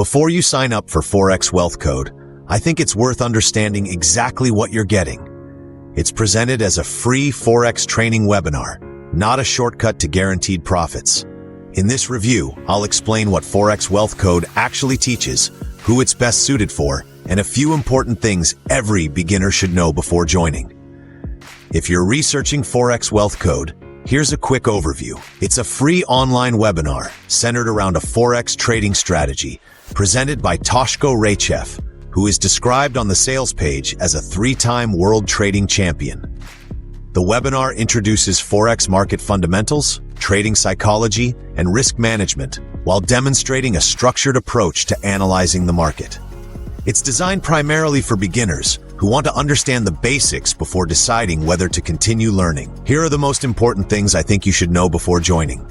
Before you sign up for Forex Wealth Code, I think it's worth understanding exactly what you're getting. It's presented as a free Forex training webinar, not a shortcut to guaranteed profits. In this review, I'll explain what Forex Wealth Code actually teaches, who it's best suited for, and a few important things every beginner should know before joining. If you're researching Forex Wealth Code, here's a quick overview. It's a free online webinar centered around a Forex trading strategy presented by Toshko Raychev, who is described on the sales page as a 3-time world trading champion. The webinar introduces Forex market fundamentals, trading psychology, and risk management while demonstrating a structured approach to analyzing the market. It's designed primarily for beginners who want to understand the basics before deciding whether to continue learning. Here are the most important things I think you should know before joining.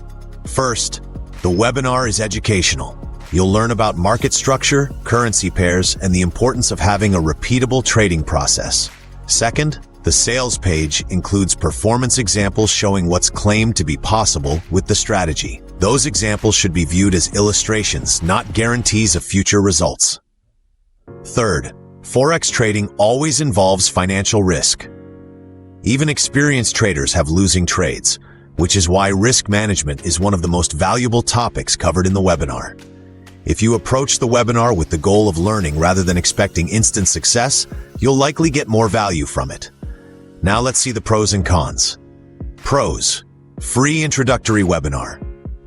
First, the webinar is educational. You'll learn about market structure, currency pairs, and the importance of having a repeatable trading process. Second, the sales page includes performance examples showing what's claimed to be possible with the strategy. Those examples should be viewed as illustrations, not guarantees of future results. Third, Forex trading always involves financial risk. Even experienced traders have losing trades, which is why risk management is one of the most valuable topics covered in the webinar. If you approach the webinar with the goal of learning rather than expecting instant success, you'll likely get more value from it. Now let's see the pros and cons. Pros: free introductory webinar,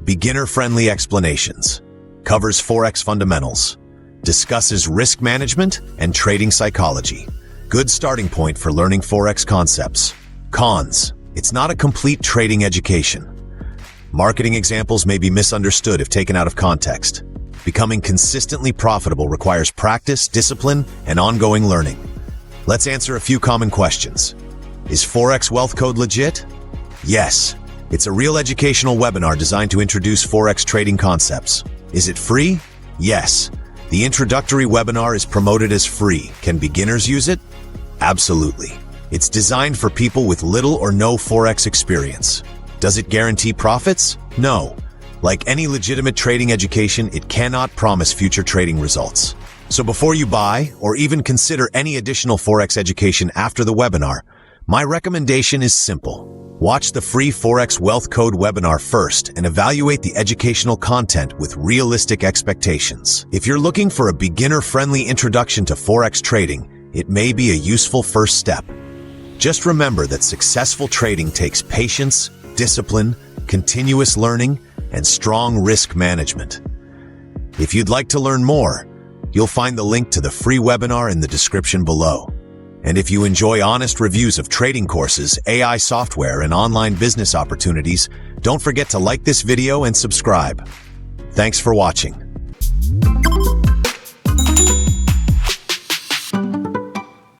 beginner-friendly explanations, covers Forex fundamentals, discusses risk management and trading psychology. Good starting point for learning Forex concepts. Cons: it's not a complete trading education. Marketing examples may be misunderstood if taken out of context. Becoming consistently profitable requires practice, discipline, and ongoing learning. Let's answer a few common questions. Is Forex Wealth Code legit? Yes. It's a real educational webinar designed to introduce Forex trading concepts. Is it free? Yes. The introductory webinar is promoted as free. Can beginners use it? Absolutely. It's designed for people with little or no Forex experience. Does it guarantee profits? No. Like any legitimate trading education, it cannot promise future trading results. So before you buy or even consider any additional Forex education after the webinar, my recommendation is simple. Watch the free Forex Wealth Code webinar first and evaluate the educational content with realistic expectations. If you're looking for a beginner-friendly introduction to Forex trading, it may be a useful first step. Just remember that successful trading takes patience, discipline, continuous learning, and strong risk management. If you'd like to learn more, you'll find the link to the free webinar in the description below. And if you enjoy honest reviews of trading courses, AI software, and online business opportunities, don't forget to like this video and subscribe. Thanks for watching.